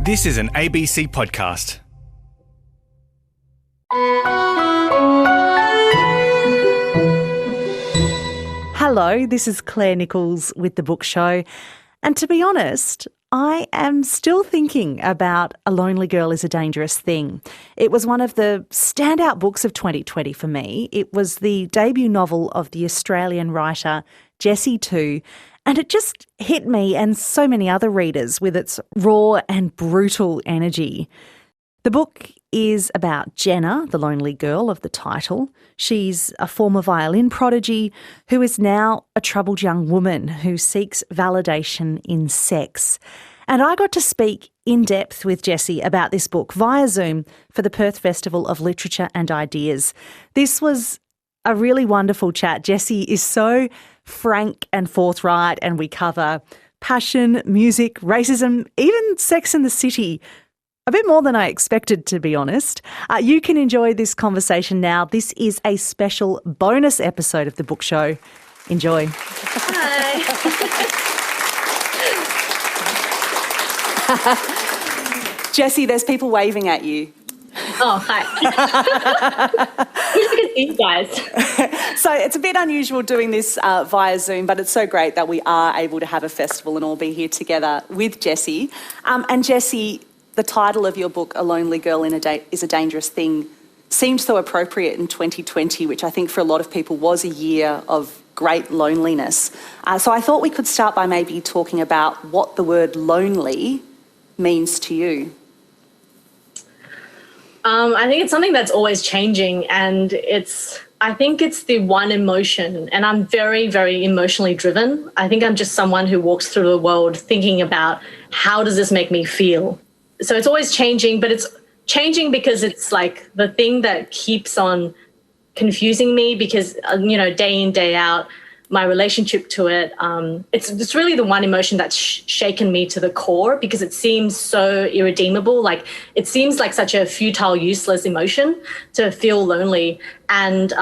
This is an ABC podcast. Hello, this is Claire Nichols with The Book Show. And to be honest, I am still thinking about A Lonely Girl is a Dangerous Thing. It was one of the standout books of 2020 for me. It was the debut novel of the Australian writer Jessie Tu, and it just hit me and so many other readers with its raw and brutal energy. The book is about Jenna, the lonely girl of the title. She's a former violin prodigy who is now a troubled young woman who seeks validation in sex. And I got to speak in depth with Jessie about this book via Zoom for the Perth Festival of Literature and Ideas. This was a really wonderful chat. Jessie is so frank and forthright, and we cover passion, music, racism, even Sex and the City. A bit more than I expected, to be honest. You can enjoy this conversation now. This is a special bonus episode of The Book Show. Enjoy. Hi. Jessie, there's people waving at you. Oh, hi. Look at these guys. So it's a bit unusual doing this via Zoom, but it's so great that we are able to have a festival and all be here together with Jessie. And Jessie, the title of your book, A Lonely Girl is a Dangerous Thing, seemed so appropriate in 2020, which I think for a lot of people was a year of great loneliness. So I thought we could start by maybe talking about what the word lonely means to you. I think it's something that's always changing, and I think it's the one emotion, and I'm very, very emotionally driven. I think I'm just someone who walks through the world thinking about how does this make me feel? So it's always changing, but it's changing because it's like the thing that keeps on confusing me because, day in, day out, my relationship to it, it's really the one emotion that's shaken me to the core because it seems so irredeemable. Like it seems like such a futile, useless emotion to feel lonely. And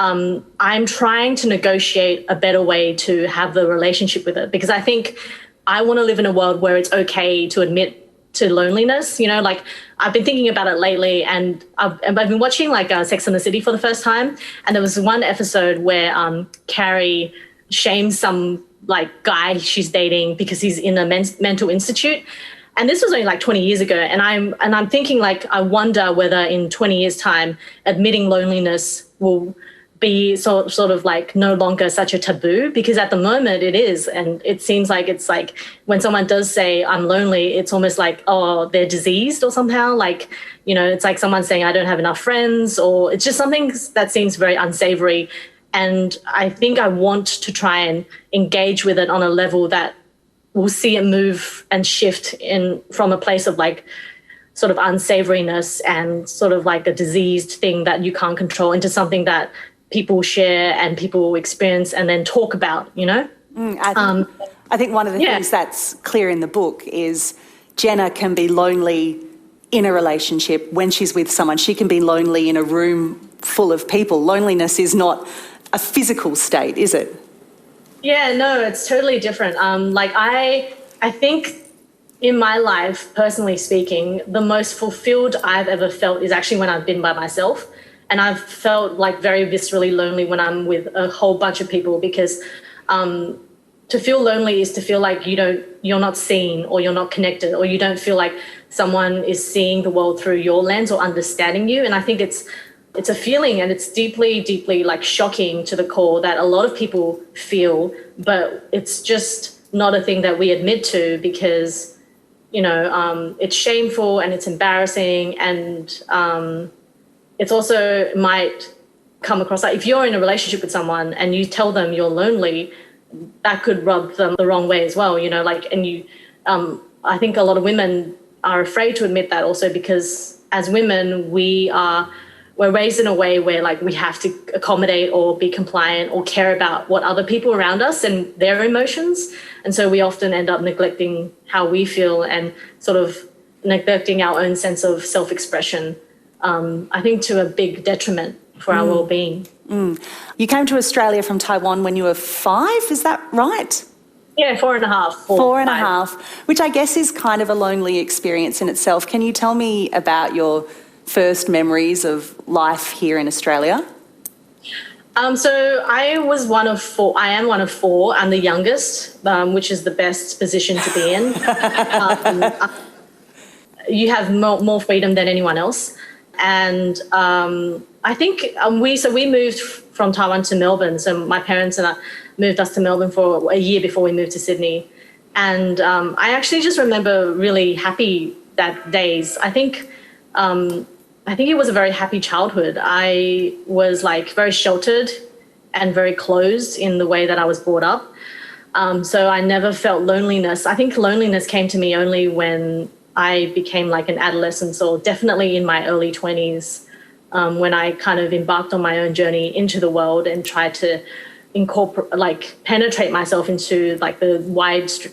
I'm trying to negotiate a better way to have the relationship with it because I think I want to live in a world where it's okay to admit to loneliness. Like I've been thinking about it lately, and I've been watching Sex and the City for the first time, and there was one episode where Carrie shames some guy she's dating because he's in a mental institute, and this was only 20 years ago, and I'm thinking I wonder whether in 20 years time admitting loneliness will be sort of no longer such a taboo, because at the moment it is, and it seems like it's when someone does say I'm lonely, it's almost oh, they're diseased or somehow it's like someone saying I don't have enough friends, or it's just something that seems very unsavory. And I think I want to try and engage with it on a level that will see it move and shift from a place of sort of unsavoriness and sort of a diseased thing that you can't control into something that people share and people experience and then talk about, I think one of the things that's clear in the book is Jenna can be lonely in a relationship when she's with someone. She can be lonely in a room full of people. Loneliness is not a physical state, is it? Yeah, no, it's totally different. I think in my life, personally speaking, the most fulfilled I've ever felt is actually when I've been by myself. And I've felt very viscerally lonely when I'm with a whole bunch of people, because to feel lonely is to feel like you're not seen, or you're not connected, or you don't feel like someone is seeing the world through your lens or understanding you. And I think it's a feeling, and it's deeply, deeply shocking to the core that a lot of people feel, but it's just not a thing that we admit to because, it's shameful and it's embarrassing, and it's also might come across if you're in a relationship with someone and you tell them you're lonely, that could rub them the wrong way as well, I think a lot of women are afraid to admit that also because as women, we're raised in a way where we have to accommodate or be compliant or care about what other people around us and their emotions. And so we often end up neglecting how we feel and sort of neglecting our own sense of self-expression, I think to a big detriment for our well-being. You came to Australia from Taiwan when you were 5, is that right? Yeah, 4.5. Four and a 5. half, which I guess is kind of a lonely experience in itself. Can you tell me about your first memories of life here in Australia? So I was one of 4. I am one of 4. I'm the youngest, which is the best position to be in. You have more freedom than anyone else. And I think we moved from Taiwan to Melbourne. So my parents and I moved us to Melbourne for a year before we moved to Sydney. And I actually just remember really happy that days. I think it was a very happy childhood. I was like very sheltered and very closed in the way that I was brought up. So I never felt loneliness. I think loneliness came to me only when I became like an adolescent, or definitely in my early 20s, when I kind of embarked on my own journey into the world and tried to penetrate myself into like the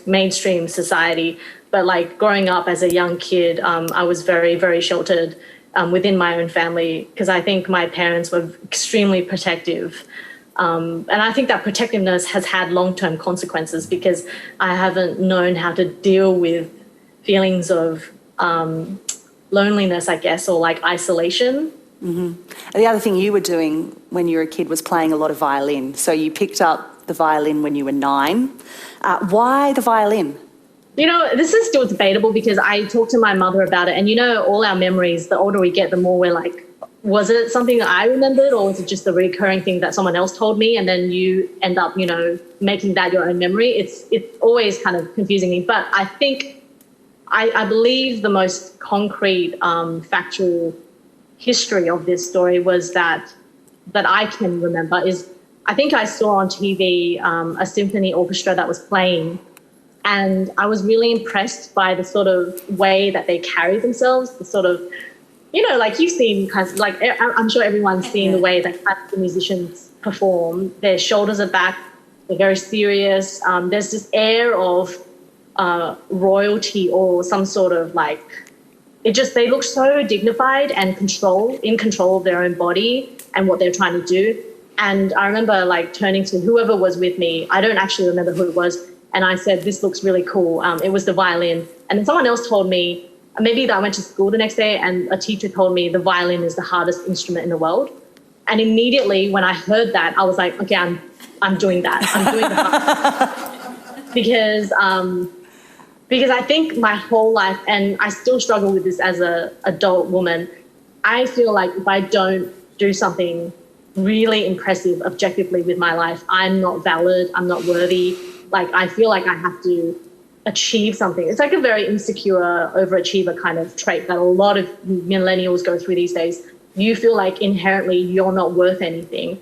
mainstream society. But like growing up as a young kid, I was very, very sheltered within my own family, because I think my parents were extremely protective. And I think that protectiveness has had long-term consequences, because I haven't known how to deal with feelings of loneliness, I guess, or like isolation. Mm-hmm. The other thing you were doing when you were a kid was playing a lot of violin. So you picked up the violin when you were 9. Why the violin? You know, this is still debatable, because I talked to my mother about it, and you know, all our memories, the older we get, the more we're like, was it something that I remembered, or was it just a recurring thing that someone else told me, and then you end up, you know, making that your own memory? It's always kind of confusing me. But I think I believe the most concrete factual history of this story was that I can remember is, I think I saw on TV a symphony orchestra that was playing, and I was really impressed by the sort of way that they carry themselves, the sort of, you know, like you've seen, like I'm sure everyone's seen the way that classical musicians perform. Their shoulders are back, they're very serious. There's this air of royalty, or some sort of like, they look so dignified and in control of their own body and what they're trying to do. And I remember like turning to whoever was with me. I don't actually remember who it was. And I said, this looks really cool. It was the violin. And then someone else told me, maybe that I went to school the next day, and a teacher told me the violin is the hardest instrument in the world. And immediately when I heard that, I was like, okay, I'm doing that. I'm doing the hardest. Because I think my whole life, and I still struggle with this as an adult woman, I feel like if I don't do something really impressive objectively with my life, I'm not valid, I'm not worthy. Like, I feel like I have to achieve something. It's like a very insecure overachiever kind of trait that a lot of millennials go through these days. You feel like inherently you're not worth anything.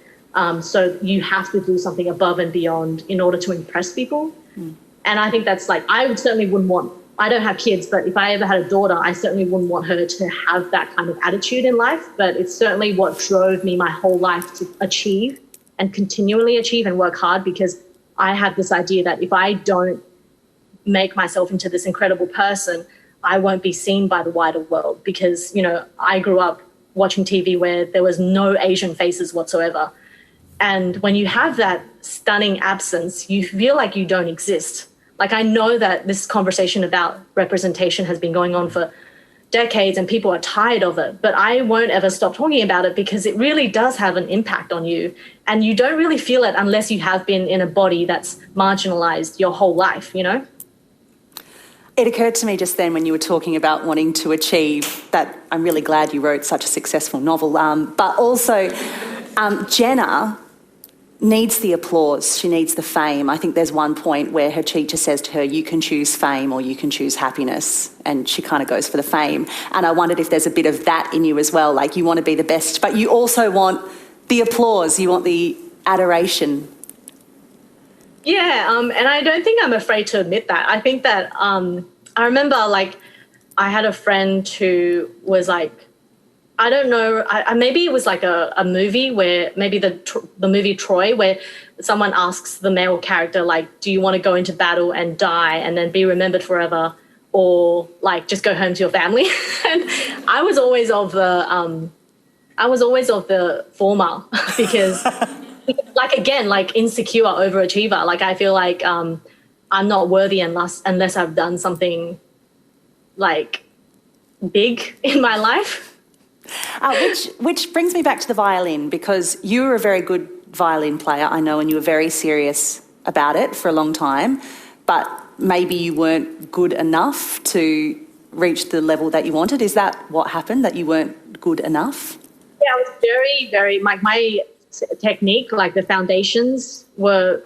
So you have to do something above and beyond in order to impress people. Mm. And I think that's like, I don't have kids, but if I ever had a daughter, I certainly wouldn't want her to have that kind of attitude in life. But it's certainly what drove me my whole life to achieve and continually achieve and work hard, because I have this idea that if I don't make myself into this incredible person, I won't be seen by the wider world, because, you know, I grew up watching TV where there was no Asian faces whatsoever. And when you have that stunning absence, you feel like you don't exist. Like, I know that this conversation about representation has been going on for decades and people are tired of it, but I won't ever stop talking about it, because it really does have an impact on you. And you don't really feel it unless you have been in a body that's marginalized your whole life, you know? It occurred to me just then when you were talking about wanting to achieve that I'm really glad you wrote such a successful novel. But also, Jenna needs the applause. She needs the fame. I think there's one point where her teacher says to her, you can choose fame or you can choose happiness. And she kind of goes for the fame. And I wondered if there's a bit of that in you as well. Like, you want to be the best, but you also want the applause. You want the adoration. Yeah, and I don't think I'm afraid to admit that. I think that I remember, like, I had a friend who was like, I don't know, maybe it was like a movie where maybe the movie Troy, where someone asks the male character, like, do you want to go into battle and die and then be remembered forever, or like just go home to your family? And I was always of the former, because like, again, like insecure overachiever. Like, I feel like I'm not worthy unless I've done something like big in my life. Which brings me back to the violin, because you were a very good violin player, I know, and you were very serious about it for a long time, but maybe you weren't good enough to reach the level that you wanted. Is that what happened, that you weren't good enough? Yeah, I was very, very, my technique, like the foundations were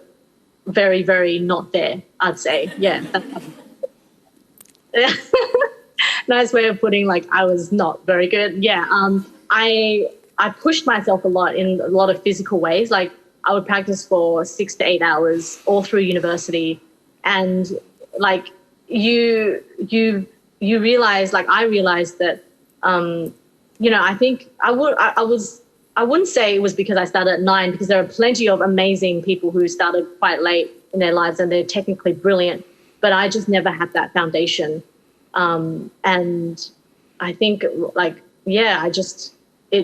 very, very not there, I'd say. Yeah. Nice way of putting, like, I was not very good. Yeah. I pushed myself a lot in a lot of physical ways. Like, I would practice for 6 to 8 hours all through university. And like you realize, like I realized that, I think I wouldn't say it was because I started at 9, because there are plenty of amazing people who started quite late in their lives and they're technically brilliant, but I just never had that foundation. And I think it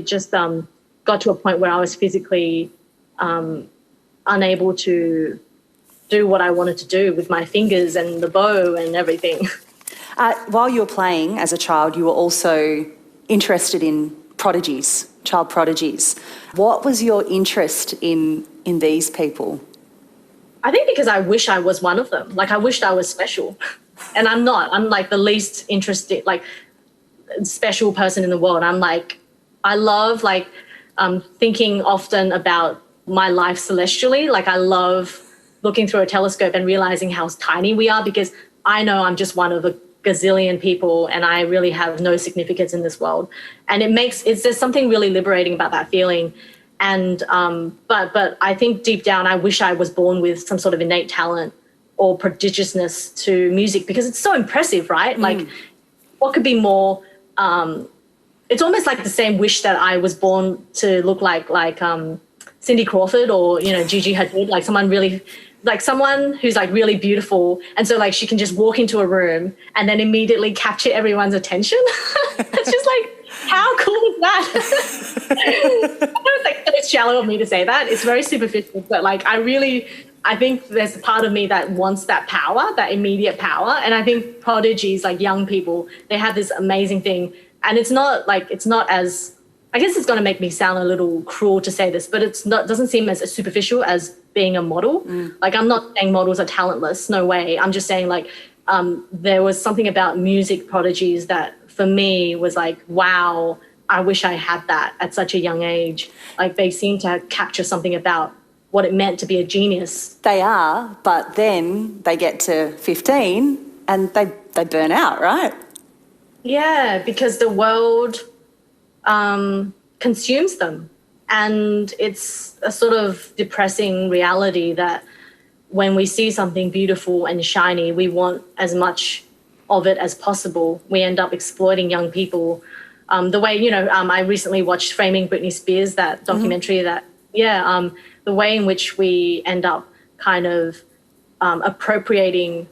just got to a point where I was physically unable to do what I wanted to do with my fingers and the bow and everything. While you were playing as a child, you were also interested in prodigies, child prodigies. What was your interest in these people? I think because I wish I was one of them. Like, I wished I was special. And I'm not. I'm like the least interested, like, special person in the world. I'm like, I love, like, thinking often about my life celestially. Like, I love looking through a telescope and realizing how tiny we are, because I know I'm just one of a gazillion people and I really have no significance in this world. And there's something really liberating about that feeling. And but I think deep down I wish I was born with some sort of innate talent or prodigiousness to music, because it's so impressive, right? Like, what could be more it's almost like the same wish that I was born to look like Cindy Crawford or, Gigi Hadid, like someone who's like really beautiful. And so like she can just walk into a room and then immediately capture everyone's attention. It's just like, how cool is that? I know it's like so shallow of me to say that. It's very superficial, but like I think there's a part of me that wants that power, that immediate power. And I think prodigies, like young people, they have this amazing thing. And it's not as, I guess it's going to make me sound a little cruel to say this, but doesn't seem as superficial as being a model. Like, I'm not saying models are talentless, no way. I'm just saying, like, there was something about music prodigies that for me was like, wow, I wish I had that at such a young age. Like, they seem to capture something about what it meant to be a genius. They are, but then they get to 15 and they burn out, right? Yeah, because the world consumes them. And it's a sort of depressing reality that when we see something beautiful and shiny, we want as much of it as possible. We end up exploiting young people. The way, I recently watched Framing Britney Spears, that documentary the way in which we end up kind of appropriating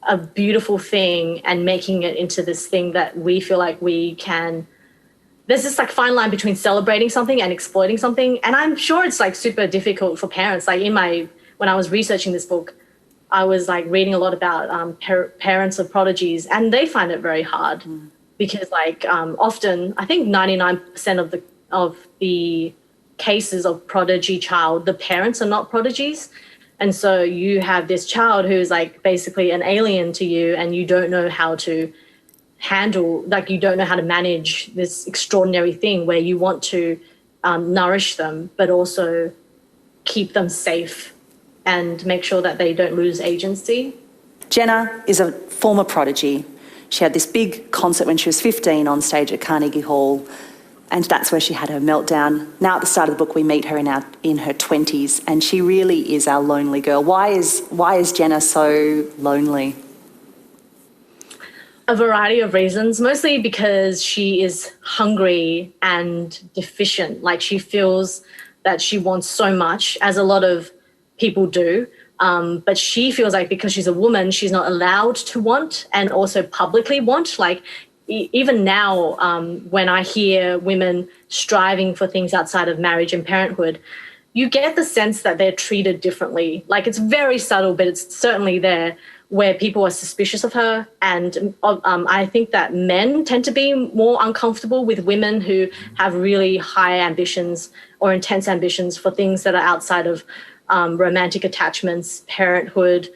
a beautiful thing and making it into this thing that we feel like we can. There's this like fine line between celebrating something and exploiting something. And I'm sure it's like super difficult for parents. Like when I was researching this book, I was like reading a lot about parents of prodigies, and they find it very hard because like often, I think 99% of the cases of prodigy child, the parents are not prodigies. And so you have this child who's like basically an alien to you, and you don't know how to handle, like you don't know how to manage this extraordinary thing where you want to nourish them, but also keep them safe and make sure that they don't lose agency. Jenna is a former prodigy. She had this big concert when she was 15 on stage at Carnegie Hall, and that's where she had her meltdown. Now at the start of the book, we meet her in her 20s, and she really is our lonely girl. Why is Jenna so lonely? A variety of reasons, mostly because she is hungry and deficient. Like, she feels that she wants so much, as a lot of people do. But she feels like because she's a woman, she's not allowed to want and also publicly want. Like, even now, when I hear women striving for things outside of marriage and parenthood, you get the sense that they're treated differently. Like, it's very subtle, but it's certainly there, where people are suspicious of her. And I think that men tend to be more uncomfortable with women who have really high ambitions or intense ambitions for things that are outside of romantic attachments, parenthood,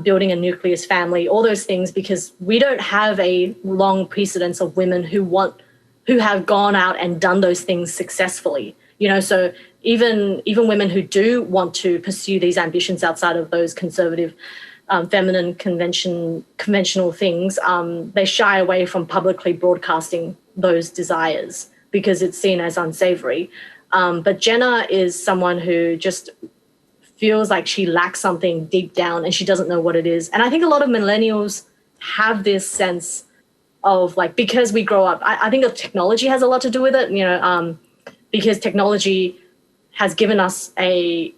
building a nucleus family, all those things, because we don't have a long precedence of women who have gone out and done those things successfully. So even women who do want to pursue these ambitions outside of those conservative, feminine conventional things, they shy away from publicly broadcasting those desires because it's seen as unsavory. But Jenna is someone who just feels like she lacks something deep down and she doesn't know what it is. And I think a lot of millennials have this sense of like, because we grow up, I think technology has a lot to do with it, because technology has given us a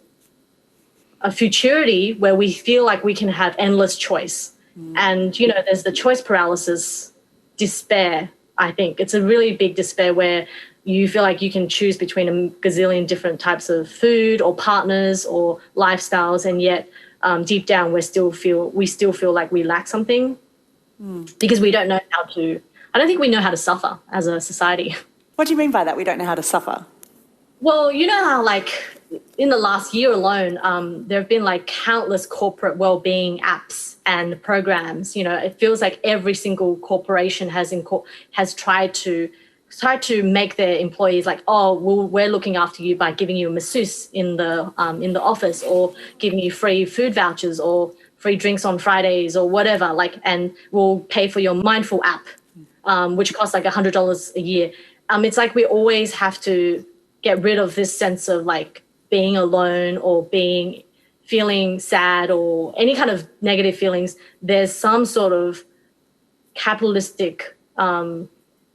futurity where we feel like we can have endless choice. And, there's the choice paralysis, despair, I think. It's a really big despair where you feel like you can choose between a gazillion different types of food or partners or lifestyles, and yet deep down we still feel like we lack something because we don't know I don't think we know how to suffer as a society. What do you mean by that? We don't know how to suffer? Well, you know how in the last year alone, there have been countless corporate well-being apps and programs. It feels like every single corporation has tried to make their employees we're looking after you by giving you a masseuse in the office, or giving you free food vouchers or free drinks on Fridays or whatever, and we'll pay for your Mindful app, which costs $100 a year. It's like we always have to get rid of this sense of being alone or feeling sad or any kind of negative feelings. There's some sort of capitalistic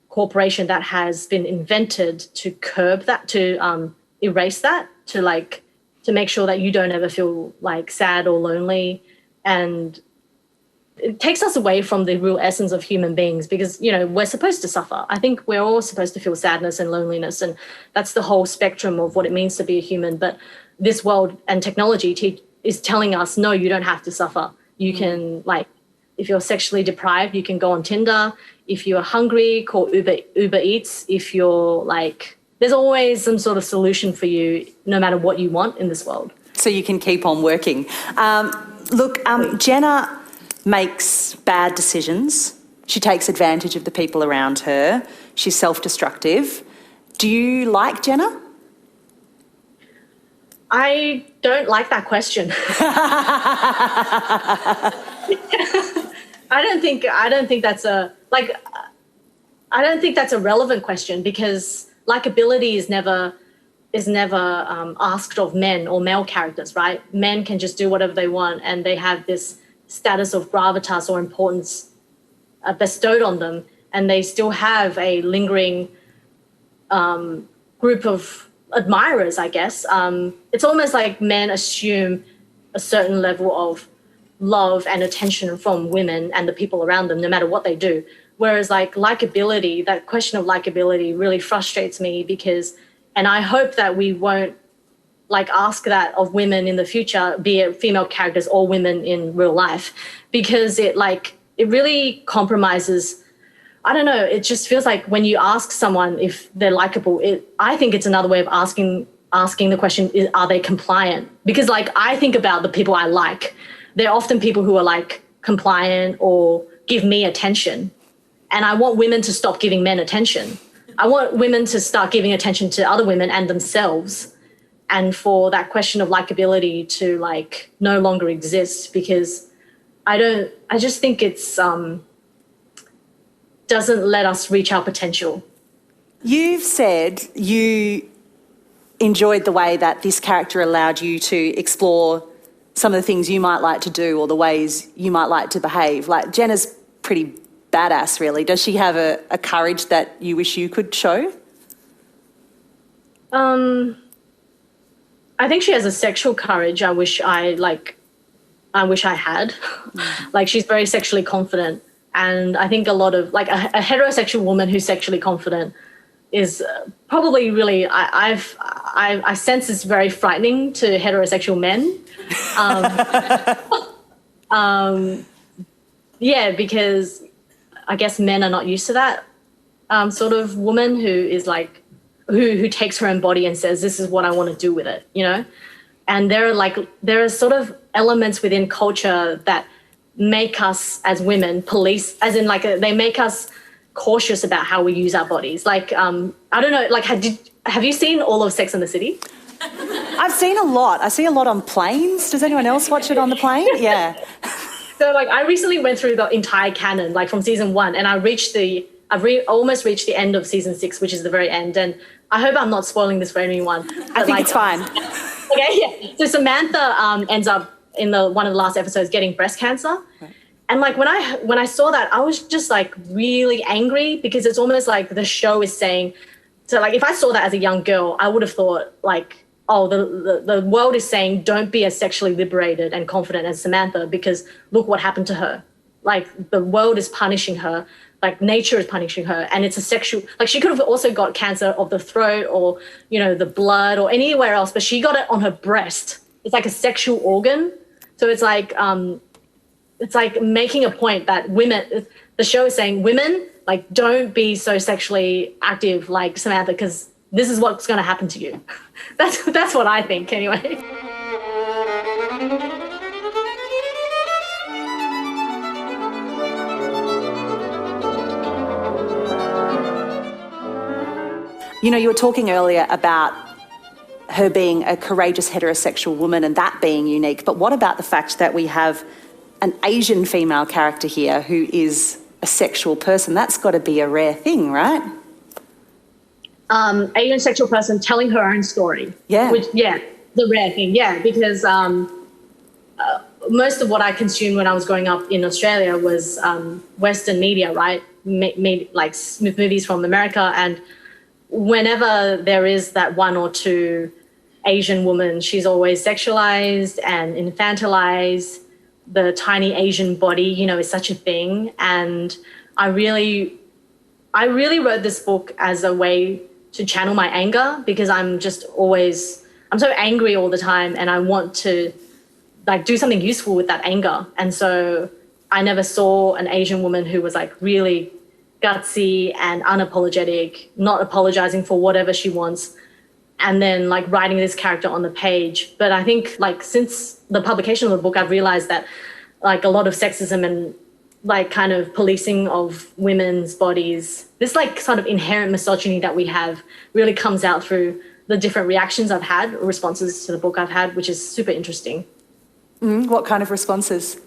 corporation that has been invented to curb that, to erase that, to make sure that you don't ever feel sad or lonely. And it takes us away from the real essence of human beings, because we're supposed to suffer. I think we're all supposed to feel sadness and loneliness, and that's the whole spectrum of what it means to be a human. But this world and technology is telling us, no, you don't have to suffer. You can, if you're sexually deprived, you can go on Tinder. If you're hungry, call Uber Eats. If you're there's always some sort of solution for you, no matter what you want in this world. So you can keep on working. Jenna makes bad decisions. She takes advantage of the people around her. She's self-destructive. Do you like Jenna? I don't like that question. I don't think that's a relevant question, because likability is never asked of men or male characters, right? Men can just do whatever they want, and they have this status of gravitas or importance bestowed on them, and they still have a lingering group of admirers, I guess. It's almost like men assume a certain level of love and attention from women and the people around them, no matter what they do. Whereas likability, that question of likability really frustrates me, and I hope that we won't ask that of women in the future, be it female characters or women in real life, because it really compromises. I don't know. It just feels like when you ask someone if they're likable, I think it's another way of asking the question, are they compliant? Because I think about the people I like. They're often people who are compliant or give me attention. And I want women to stop giving men attention. I want women to start giving attention to other women and themselves. And for that question of likability to no longer exist, because I just think it's doesn't let us reach our potential. You've said you enjoyed the way that this character allowed you to explore some of the things you might like to do or the ways you might like to behave. Jenna's pretty badass, really. Does she have a courage that you wish you could show? I think she has a sexual courage I wish I had. She's very sexually confident. And I think a lot of a heterosexual woman who's sexually confident is probably really, I sense it's very frightening to heterosexual men. yeah, because I guess men are not used to that sort of woman who is like, who takes her own body and says, this is what I want to do with it, you know? And there are sort of elements within culture that make us as women police, as in like they make us cautious about how we use our bodies. Like, I don't know, like have you seen all of Sex and the City? I've seen a lot. I see a lot on planes. Does anyone else watch it on the plane? Yeah. So like I recently went through the entire canon, like from season 1, and I've almost reached the end of season 6, which is the very end. And I hope I'm not spoiling this for anyone. I think it's fine. Okay, yeah. So Samantha ends up in one of the last episodes getting breast cancer. Right. And like when I saw that, I was just like really angry, because it's almost like the show is saying, so like if I saw that as a young girl, I would have thought like, oh, the world is saying don't be as sexually liberated and confident as Samantha, because look what happened to her. Like the world is punishing her, like nature is punishing her, and it's a sexual, like she could have also got cancer of the throat or, you know, the blood or anywhere else, but she got it on her breast. It's like a sexual organ. So it's like making a point that women, the show is saying women, like don't be so sexually active like Samantha, because this is what's going to happen to you. That's what I think anyway. You know, you were talking earlier about her being a courageous heterosexual woman and that being unique, but what about the fact that we have an Asian female character here who is a sexual person? That's got to be a rare thing, right? Asian sexual person telling her own story. Yeah. The rare thing. Yeah, because most of what I consumed when I was growing up in Australia was Western media, right? Like movies from America. And whenever there is that one or two Asian woman, she's always sexualized and infantilized. The tiny Asian body, you know, is such a thing. And I really wrote this book as a way to channel my anger, because I'm so angry all the time, and I want to like do something useful with that anger. And so I never saw an Asian woman who was like really gutsy and unapologetic, not apologizing for whatever she wants, and then like writing this character on the page. But I think like since the publication of the book, I've realized that like a lot of sexism and like kind of policing of women's bodies, this like sort of inherent misogyny that we have really comes out through the different reactions I've had, or responses to the book I've had, which is super interesting. What kind of responses?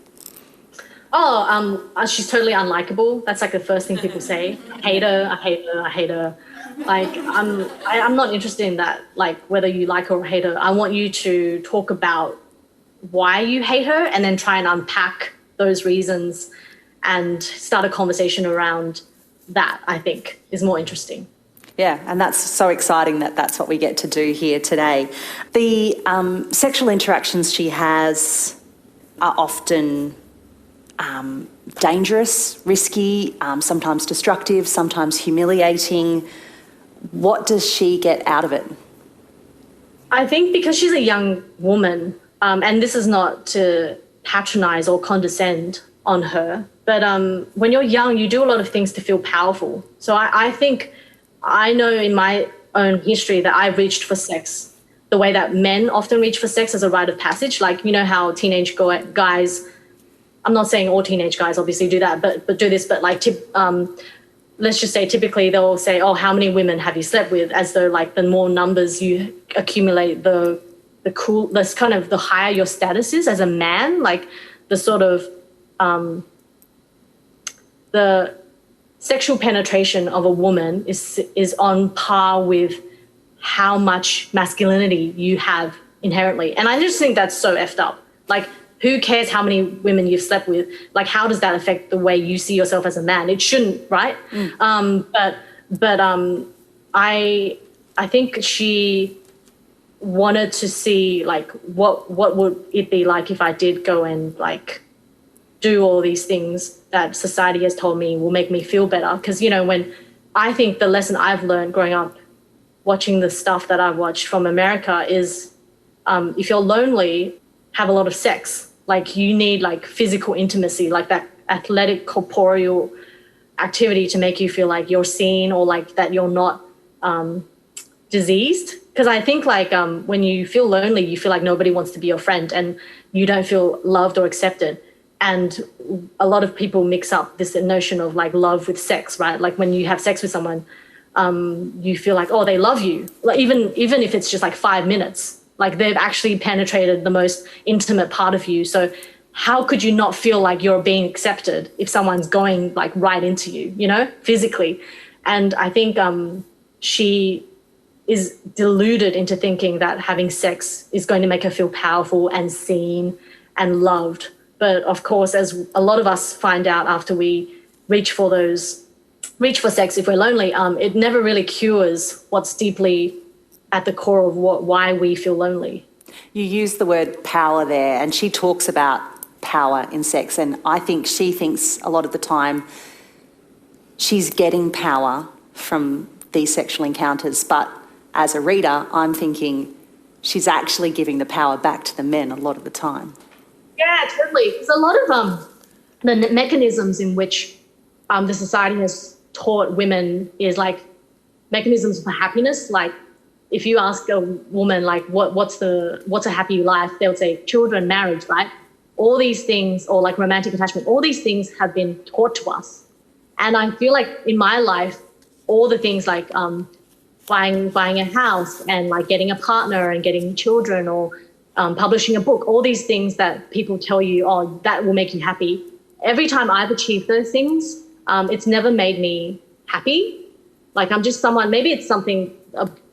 She's totally unlikable. That's like the first thing people say. I hate her. Like I'm not interested in that, like whether you like her or hate her. I want you to talk about why you hate her and then try and unpack those reasons and start a conversation around that, I think, is more interesting. Yeah, and that's so exciting that that's what we get to do here today. The sexual interactions she has are often dangerous, risky, sometimes destructive, sometimes humiliating. What does she get out of it? I think because she's a young woman, and this is not to patronize or condescend on her, but when you're young, you do a lot of things to feel powerful. So I think I know in my own history that I've reached for sex the way that men often reach for sex as a rite of passage. Like, you know how teenage guys, I'm not saying all teenage guys obviously do that, but do this, but like, let's just say typically they'll say, oh, how many women have you slept with? As though like the more numbers you accumulate, the kind of the higher your status is as a man, like the sort of, the sexual penetration of a woman is on par with how much masculinity you have inherently. And I just think that's so effed up. Like, who cares how many women you've slept with? Like, how does that affect the way you see yourself as a man? It shouldn't, right? I think she wanted to see like what would it be like if I did go and like do all these things that society has told me will make me feel better. Because, you know, when I think the lesson I've learned growing up watching the stuff that I've watched from America is if you're lonely, have a lot of sex. Like, you need like physical intimacy like that athletic corporeal activity to make you feel like you're seen or like that you're not diseased. Because I think like when you feel lonely, you feel like nobody wants to be your friend and you don't feel loved or accepted. And a lot of people mix up this notion of like love with sex, right? Like when you have sex with someone, you feel like, oh, they love you. Like even if it's just like 5 minutes, like they've actually penetrated the most intimate part of you. So how could you not feel like you're being accepted if someone's going like right into you, you know, physically? And I think she is deluded into thinking that having sex is going to make her feel powerful and seen and loved. But of course, as a lot of us find out after we reach for sex if we're lonely, it never really cures what's deeply at the core of why we feel lonely. You use the word power there, and she talks about power in sex, and I think she thinks a lot of the time she's getting power from these sexual encounters, but as a reader, I'm thinking she's actually giving the power back to the men a lot of the time. Yeah, totally. There's a lot of the mechanisms in which the society has taught women is like mechanisms for happiness. Like if you ask a woman like what's a happy life, they'll say children, marriage, right? All these things, or like romantic attachment, all these things have been taught to us. And I feel like in my life, all the things like buying a house and like getting a partner and getting children or publishing a book, all these things that people tell you, oh, that will make you happy. Every time I've achieved those things, it's never made me happy. Like I'm just someone, maybe it's something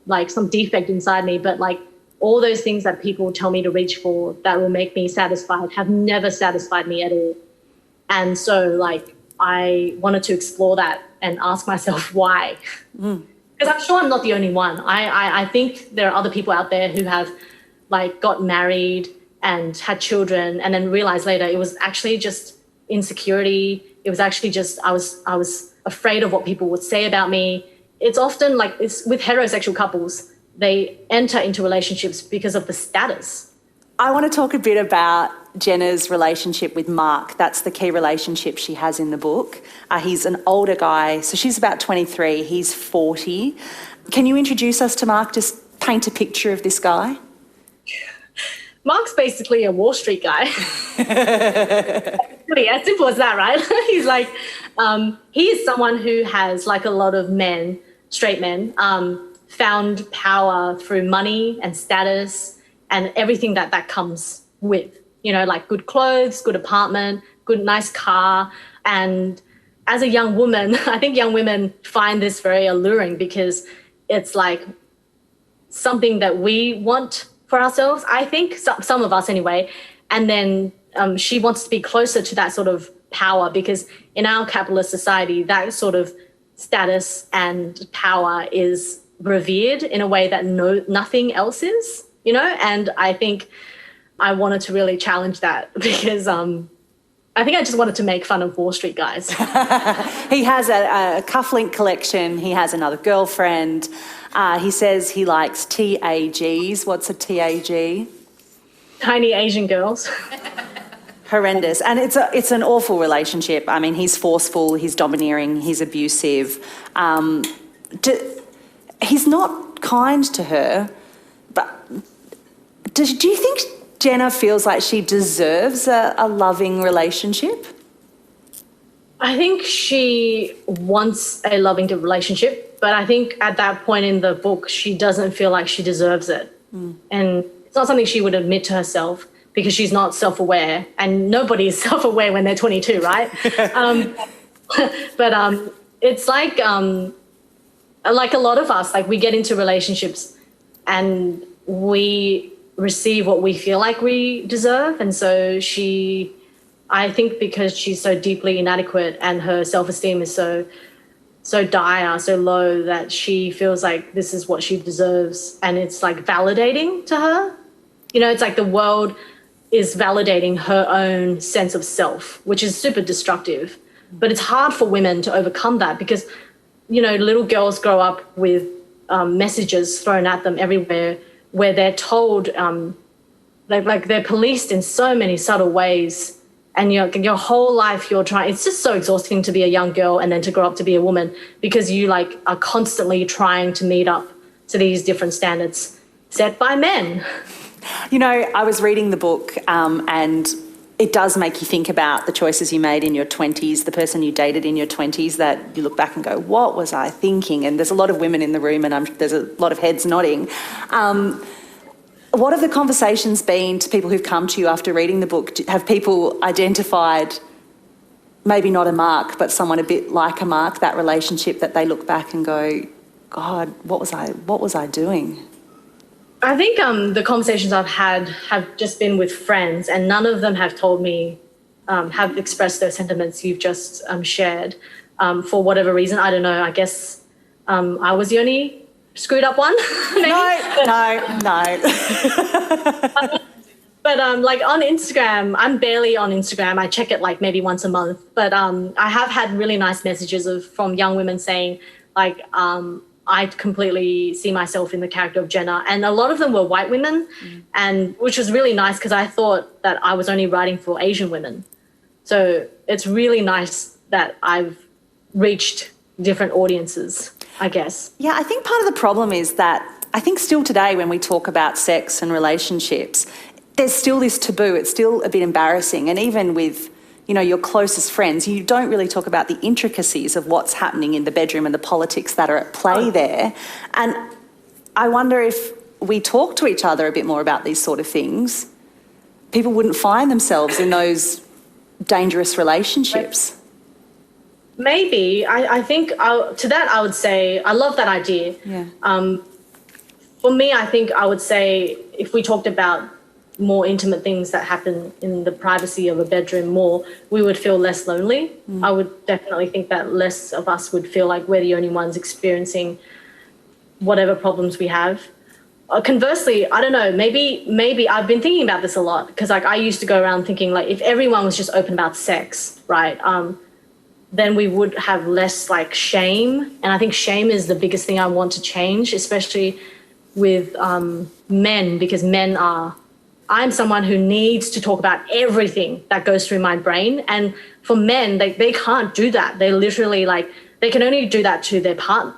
like some defect inside me, but like all those things that people tell me to reach for that will make me satisfied have never satisfied me at all. And so like I wanted to explore that and ask myself why. Because I'm sure I'm not the only one. I think there are other people out there who have like got married and had children and then realized later it was actually just insecurity. It was actually just I was afraid of what people would say about me. It's often like it's with heterosexual couples, they enter into relationships because of the status. I want to talk a bit about Jenna's relationship with Mark. That's the key relationship she has in the book. He's an older guy, so she's about 23, he's 40. Can you introduce us to Mark? Just paint a picture of this guy. Mark's basically a Wall Street guy. Really, as simple as that, right? He's like, he is someone who has, like a lot of men, straight men, found power through money and status and everything that comes with, you know, like good clothes, good apartment, good, nice car. And as a young woman, I think young women find this very alluring because it's like something that we want for ourselves, I think, some of us anyway. And then she wants to be closer to that sort of power because in our capitalist society, that sort of status and power is revered in a way that nothing else is, you know? And I think I wanted to really challenge that because I think I just wanted to make fun of Wall Street guys. He has a cufflink collection. He has another girlfriend. He says he likes TAGs. What's a TAG? Tiny Asian girls. Horrendous. And it's an awful relationship. I mean, he's forceful, he's domineering, he's abusive. He's not kind to her, but do you think Jenna feels like she deserves a loving relationship? I think she wants a loving relationship, but I think at that point in the book, she doesn't feel like she deserves it. And it's not something she would admit to herself because she's not self-aware, and nobody is self-aware when they're 22, right? But it's like a lot of us, like we get into relationships and we receive what we feel like we deserve. And so I think because she's so deeply inadequate and her self-esteem is so dire, so low, that she feels like this is what she deserves. And it's like validating to her. You know, it's like the world is validating her own sense of self, which is super destructive. But it's hard for women to overcome that because, you know, little girls grow up with messages thrown at them everywhere where they're told, like they're policed in so many subtle ways. and your whole life you're trying. It's just so exhausting to be a young girl and then to grow up to be a woman, because you like are constantly trying to meet up to these different standards set by men. You know, I was reading the book and it does make you think about the choices you made in your 20s, the person you dated in your 20s, that you look back and go, what was I thinking? And there's a lot of women in the room and there's a lot of heads nodding. What have the conversations been to people who've come to you after reading the book? Have people identified maybe not a Mark, but someone a bit like a Mark, that relationship that they look back and go, God, what was I doing? I think the conversations I've had have just been with friends, and none of them have told me, have expressed those sentiments you've just shared for whatever reason. I don't know. I guess I was the only screwed up one. Maybe. No. But like on Instagram, I'm barely on Instagram. I check it like maybe once a month. But I have had really nice messages from young women saying like, I completely see myself in the character of Jenna. And a lot of them were white women, and which was really nice because I thought that I was only writing for Asian women. So it's really nice that I've reached different audiences, I guess. Yeah, I think part of the problem is that I think still today when we talk about sex and relationships, there's still this taboo. It's still a bit embarrassing. And even with, you know, your closest friends, you don't really talk about the intricacies of what's happening in the bedroom and the politics that are at play there. And I wonder if we talk to each other a bit more about these sort of things, people wouldn't find themselves in those dangerous relationships. Maybe. I think to that I would say I love that idea. Yeah. For me, I think I would say if we talked about more intimate things that happen in the privacy of a bedroom more, we would feel less lonely. I would definitely think that less of us would feel like we're the only ones experiencing whatever problems we have. Conversely, I don't know, maybe I've been thinking about this a lot because like I used to go around thinking like if everyone was just open about sex, right, then we would have less like shame. And I think shame is the biggest thing I want to change, especially with men, because I'm someone who needs to talk about everything that goes through my brain. And for men, they can't do that. They literally like, they can only do that to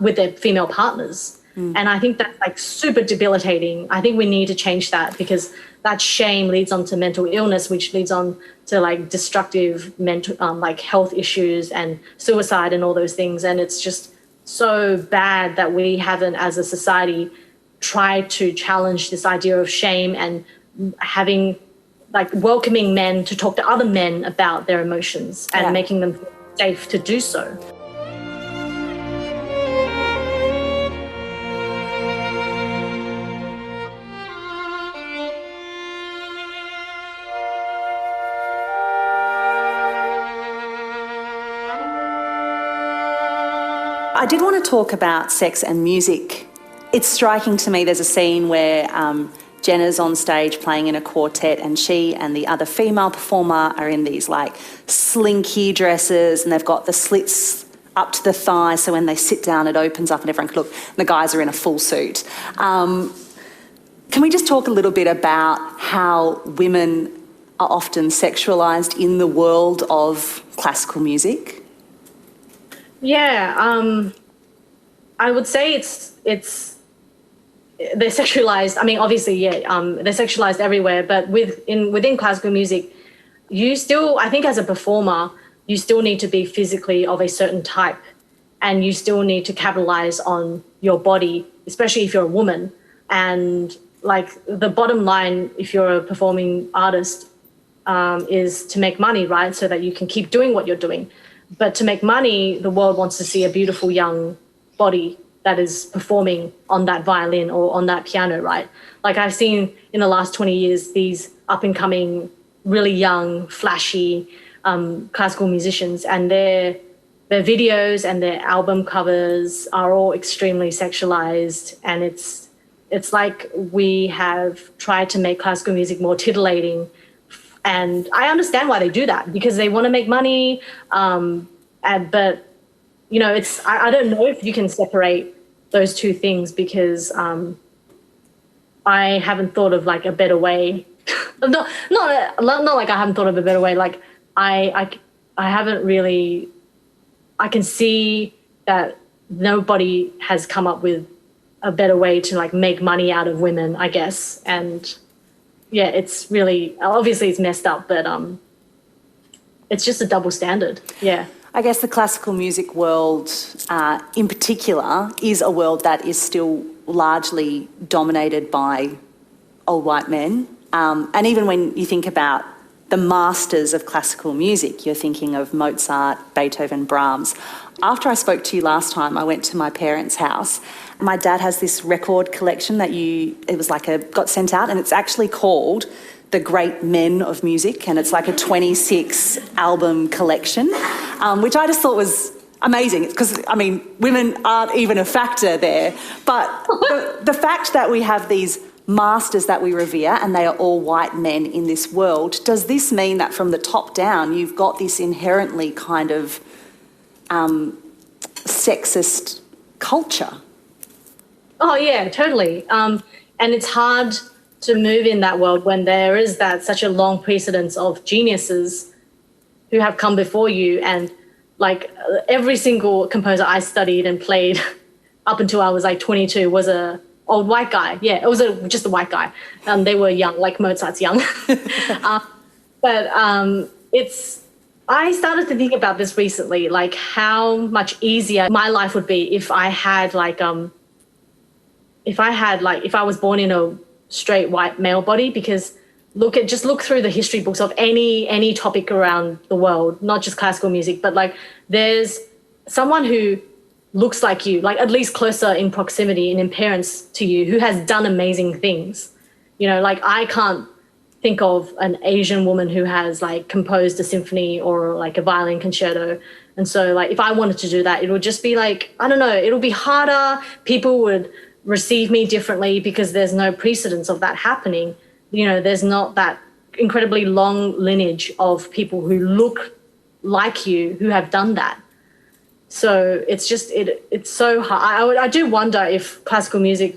with their female partners. And I think that's like super debilitating. I think we need to change that because that shame leads on to mental illness, which leads on to like destructive mental, like health issues and suicide and all those things. And it's just so bad that we haven't as a society tried to challenge this idea of shame and having like welcoming men to talk to other men about their emotions and making them feel safe to do so. I did want to talk about sex and music. It's striking to me there's a scene where Jenna's on stage playing in a quartet and she and the other female performer are in these like slinky dresses and they've got the slits up to the thigh so when they sit down it opens up and everyone can look. And the guys are in a full suit. Can we just talk a little bit about how women are often sexualised in the world of classical music? Yeah, I would say it's they're sexualized. I mean, obviously, they're sexualized everywhere. But within classical music, you still, I think, as a performer, you still need to be physically of a certain type, and you still need to capitalize on your body, especially if you're a woman. And like the bottom line, if you're a performing artist, is to make money, right? So that you can keep doing what you're doing. But to make money, the world wants to see a beautiful young body that is performing on that violin or on that piano, right? Like I've seen in the last 20 years, these up and coming, really young, flashy classical musicians, and their videos and their album covers are all extremely sexualized. And it's like we have tried to make classical music more titillating. And I understand why they do that, because they want to make money. But, you know, I don't know if you can separate those two things, because I haven't thought of like a better way. not like I haven't thought of a better way. Like I haven't really, I can see that nobody has come up with a better way to like make money out of women, I guess. And yeah, it's really, obviously it's messed up, but it's just a double standard. Yeah. I guess the classical music world in particular is a world that is still largely dominated by old white men. And even when you think about the masters of classical music, you're thinking of Mozart, Beethoven, Brahms. After I spoke to you last time, I went to my parents' house. My dad has this record collection that got sent out, and it's actually called The Great Men of Music, and it's like a 26 album collection, which I just thought was amazing because, I mean, women aren't even a factor there. But the fact that we have these masters that we revere and they are all white men in this world, does this mean that from the top down you've got this inherently kind of sexist culture? Oh, yeah, totally. And it's hard to move in that world when there is such a long precedence of geniuses who have come before you. And like every single composer I studied and played up until I was like 22 was a old white guy. Yeah, it was just a white guy. They were young, like Mozart's young. I started to think about this recently, like how much easier my life would be if I was born in a straight white male body, because just look through the history books of any topic around the world, not just classical music, but like there's someone who looks like you, like at least closer in proximity and in appearance to you, who has done amazing things. You know, like I can't think of an Asian woman who has like composed a symphony or like a violin concerto. And so like if I wanted to do that, it would just be like, I don't know, it'll be harder. People would receive me differently because there's no precedence of that happening. You know, there's not that incredibly long lineage of people who look like you who have done that. So it's just, it's so hard. I do wonder if classical music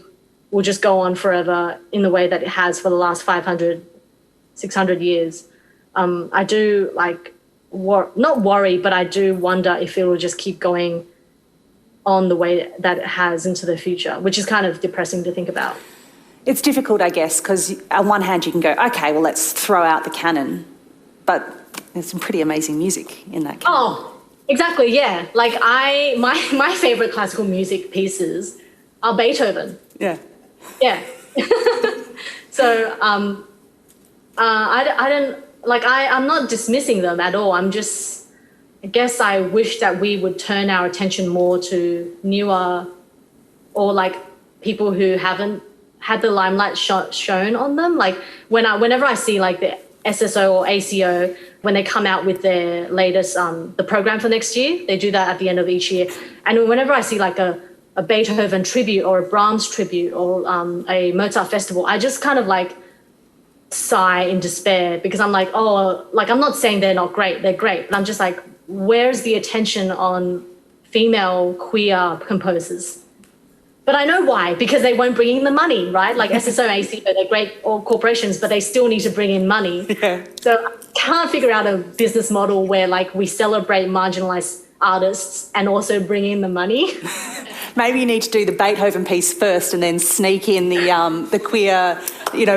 will just go on forever in the way that it has for the last 500, 600 years. I do not worry, but I do wonder if it will just keep going on the way that it has into the future, which is kind of depressing to think about. It's difficult, I guess, because on one hand you can go, okay, well, let's throw out the canon, but there's some pretty amazing music in that canon. Oh, exactly, yeah. Like my favorite classical music pieces are Beethoven. Yeah. Yeah. So I'm not dismissing them at all. I guess I wish that we would turn our attention more to newer or like people who haven't had the limelight shown on them. Like whenever I see like the SSO or ACO, when they come out with their latest, the program for next year, they do that at the end of each year. And whenever I see like a Beethoven tribute or a Brahms tribute or a Mozart festival, I just kind of like sigh in despair because I'm like, oh, like I'm not saying they're not great, they're great, but I'm just like, where's the attention on female queer composers? But I know why, because they won't bring in the money, right? Like SSO, ACO, they're great corporations, but they still need to bring in money. Yeah. So I can't figure out a business model where like we celebrate marginalized artists and also bring in the money. Maybe you need to do the Beethoven piece first and then sneak in the queer,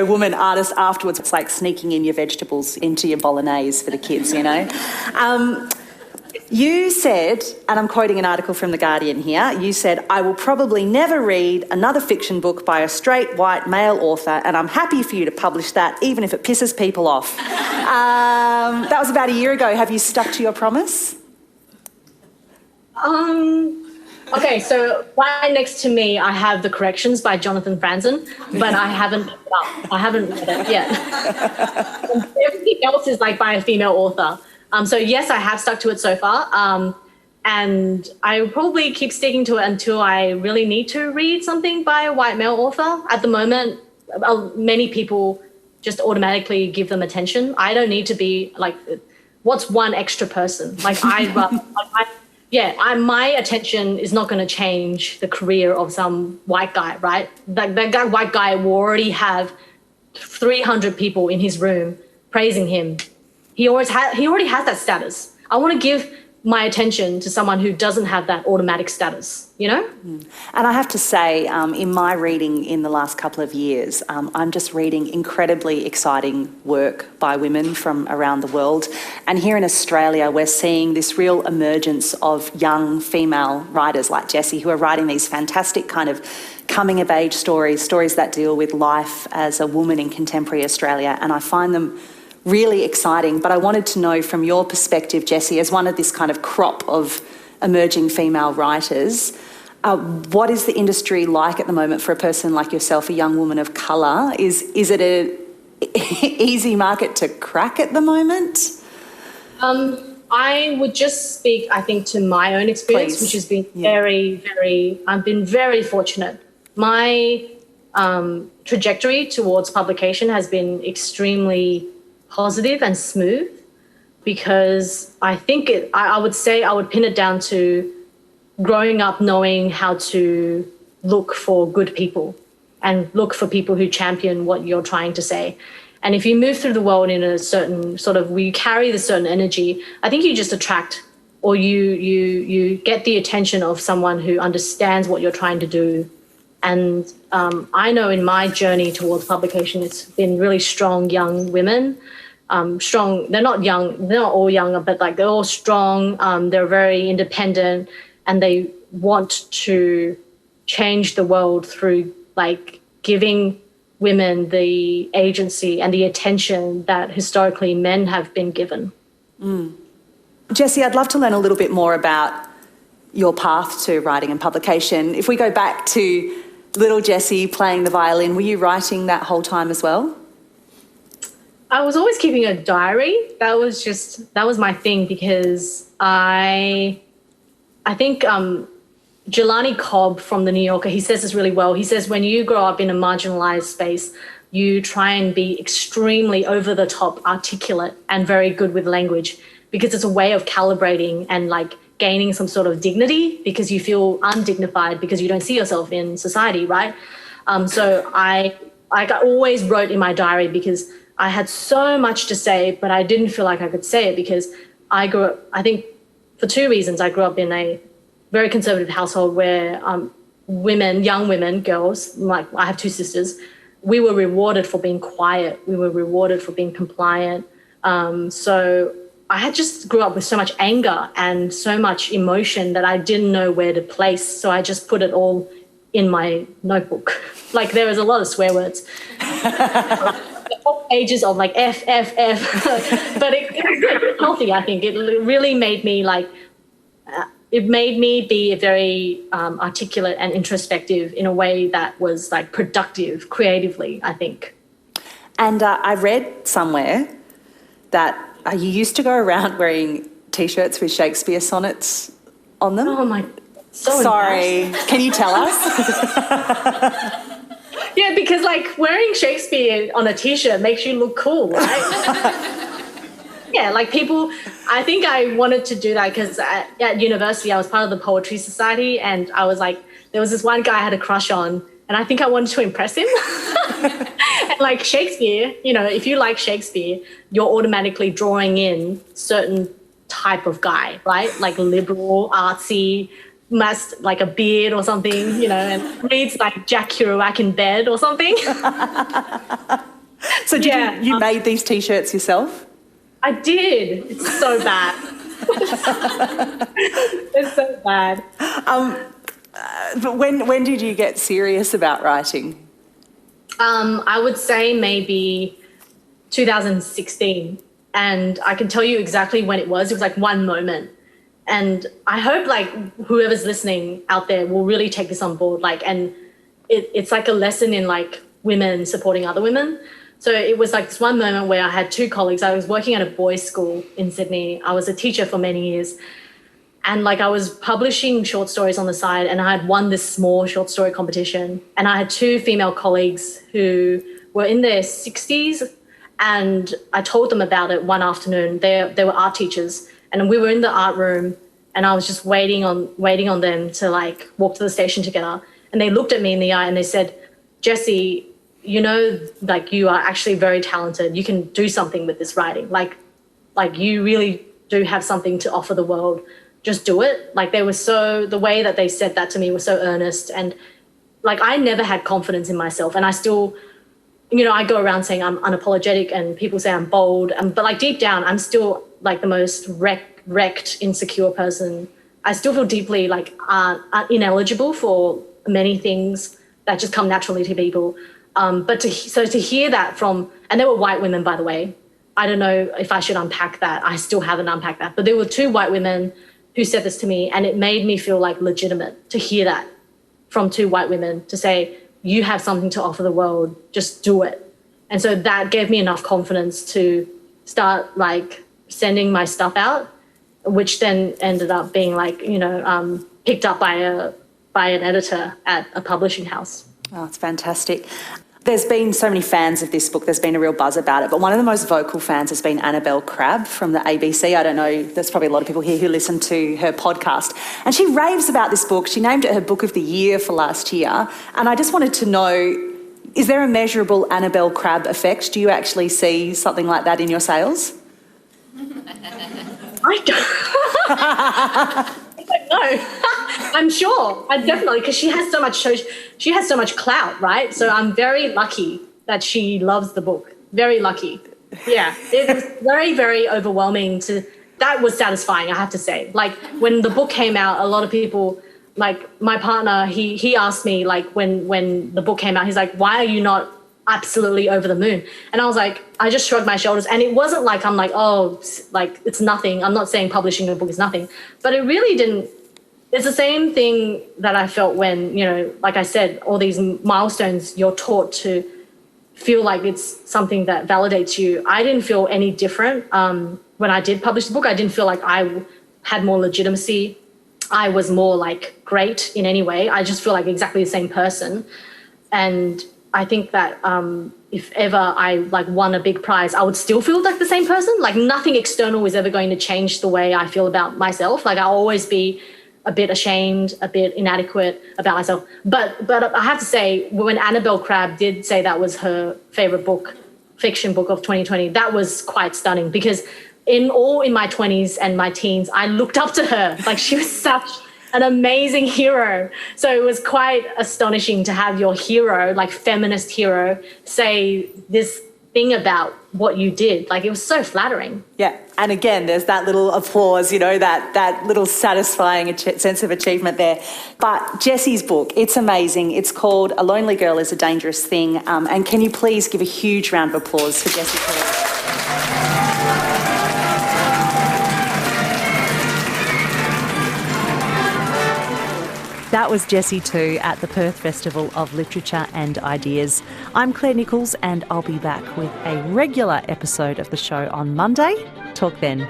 woman artist afterwards. It's like sneaking in your vegetables into your bolognese for the kids, You said, and I'm quoting an article from The Guardian here, you said, I will probably never read another fiction book by a straight white male author, and I'm happy for you to publish that, even if it pisses people off. That was about a year ago. Have you stuck to your promise? Okay, so right next to me, I have The Corrections by Jonathan Franzen, but I haven't picked it up. I haven't read it yet. Everything else is like by a female author. So yes, I have stuck to it so far. And I will probably keep sticking to it until I really need to read something by a white male author. At the moment, many people just automatically give them attention. I don't need to be like, what's one extra person? Like my attention is not going to change the career of some white guy, right? That white guy will already have 300 people in his room praising him. he already has that status. I want to give my attention to someone who doesn't have that automatic status, you know? And I have to say, in my reading in the last couple of years, I'm just reading incredibly exciting work by women from around the world. And here in Australia, we're seeing this real emergence of young female writers like Jessie, who are writing these fantastic kind of coming-of-age stories that deal with life as a woman in contemporary Australia. And I find them really exciting. But I wanted to know from your perspective, Jessie, as one of this kind of crop of emerging female writers, what is the industry like at the moment for a person like yourself, a young woman of colour? Is it a easy market to crack at the moment? I would just speak, I think, to my own experience, which has been I've been very fortunate. My trajectory towards publication has been extremely positive and smooth, because I think I would say I would pin it down to growing up knowing how to look for good people and look for people who champion what you're trying to say. And if you move through the world in a certain sort of, we carry this certain energy, I think you just attract, or you get the attention of someone who understands what you're trying to do. And I know in my journey towards publication, it's been really strong young women. Strong, they're not young, they're not all young, but like they're all strong, they're very independent, and they want to change the world through like giving women the agency and the attention that historically men have been given. Jessie, I'd love to learn a little bit more about your path to writing and publication. If we go back to little Jessie playing the violin, were you writing that whole time as well? I was always keeping a diary. That was my thing, because I think Jelani Cobb from The New Yorker, he says this really well. He says when you grow up in a marginalized space, you try and be extremely over-the-top articulate and very good with language, because it's a way of calibrating and like gaining some sort of dignity, because you feel undignified because you don't see yourself in society, right? So I always wrote in my diary, because I had so much to say, but I didn't feel like I could say it, because I grew up, I think for two reasons. I grew up in a very conservative household where young women, girls, like I have two sisters, we were rewarded for being quiet. We were rewarded for being compliant. So I had just grew up with so much anger and so much emotion that I didn't know where to place. So I just put it all in my notebook. Like there was a lot of swear words. Pages of like F, but it's healthy, I think. It really made me like, it made me be very articulate and introspective in a way that was like productive creatively, I think. And I read somewhere that you used to go around wearing T-shirts with Shakespeare sonnets on them. Oh my, so sorry. Can you tell us? Yeah, because like wearing Shakespeare on a T-shirt makes you look cool, right? Yeah, like people, I think I wanted to do that because at university I was part of the Poetry Society, and I was like, there was this one guy I had a crush on, and I think I wanted to impress him. And like Shakespeare, you know, if you like Shakespeare, you're automatically drawing in certain type of guy, right? Like liberal, artsy, must like a beard or something, you know, and reads like Jack Kerouac in bed or something. So did you made these T-shirts yourself? I did. It's so bad. It's so bad. But when did you get serious about writing? I would say maybe 2016. And I can tell you exactly when it was. It was like one moment. And I hope like whoever's listening out there will really take this on board. Like, and it's like a lesson in like women supporting other women. So it was like this one moment where I had two colleagues. I was working at a boys' school in Sydney. I was a teacher for many years. And like I was publishing short stories on the side, and I had won this small short story competition. And I had two female colleagues who were in their 60s. And I told them about it one afternoon. They were art teachers. And we were in the art room, and I was just waiting on them to like walk to the station together. And they looked at me in the eye and they said, "Jessie, you know, like you are actually very talented. You can do something with this writing. Like Like, you really do have something to offer the world. Just do it. Like, the way that they said that to me was so earnest. And like, I never had confidence in myself. And I still, I go around saying I'm unapologetic and people say I'm bold. But like, deep down, I'm still like the most wrecked, insecure person. I still feel deeply like ineligible for many things that just come naturally to people. But to hear that from, and they were white women, by the way. I don't know if I should unpack that. I still haven't unpacked that. But there were 2 white women who said this to me, and it made me feel like legitimate to hear that from 2 white women, to say, you have something to offer the world, just do it. And so that gave me enough confidence to start like sending my stuff out, which then ended up being like, picked up by an editor at a publishing house. Oh, it's fantastic. There's been so many fans of this book. There's been a real buzz about it. But one of the most vocal fans has been Annabelle Crabb from the ABC. I don't know, there's probably a lot of people here who listen to her podcast. And she raves about this book. She named it her book of the year for last year. And I just wanted to know, is there a measurable Annabelle Crabb effect? Do you actually see something like that in your sales? I don't know. I'm sure. I definitely, because she has so much clout, right? So I'm very lucky that she loves the book. Very lucky. Yeah. It was very, very overwhelming that was satisfying, I have to say. Like, when the book came out, a lot of people, like my partner, he asked me, like, when the book came out, he's like, why are you not absolutely over the moon? And I was like, I just shrugged my shoulders. And it wasn't like I'm like, oh, like, it's nothing. I'm not saying publishing a book is nothing, but it really didn't. It's the same thing that I felt when, like I said, all these milestones, you're taught to feel like it's something that validates you. I didn't feel any different when I did publish the book. I didn't feel like I had more legitimacy. I was more like great in any way. I just feel like exactly the same person. And I think that if ever I like won a big prize, I would still feel like the same person. Like, nothing external is ever going to change the way I feel about myself. Like, I'll always be a bit ashamed, a bit inadequate about myself. But I have to say, when Annabelle Crabb did say that was her favorite book, fiction book of 2020, that was quite stunning, because in my 20s and my teens, I looked up to her. Like, she was such an amazing hero. So it was quite astonishing to have your hero, like feminist hero, say this thing about what you did. Like, it was so flattering. Yeah. And again, there's that little applause, that little satisfying sense of achievement there. But Jessie's book, it's amazing. It's called A Lonely Girl is a Dangerous Thing. And can you please give a huge round of applause for Jessie Perez? That was Jessie too at the Perth Festival of Literature and Ideas. I'm Claire Nichols, and I'll be back with a regular episode of the show on Monday. Talk then.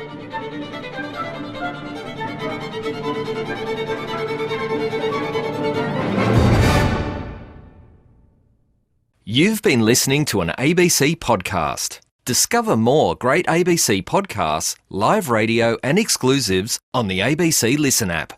You've been listening to an ABC podcast. Discover more great ABC podcasts, live radio and exclusives on the ABC Listen app.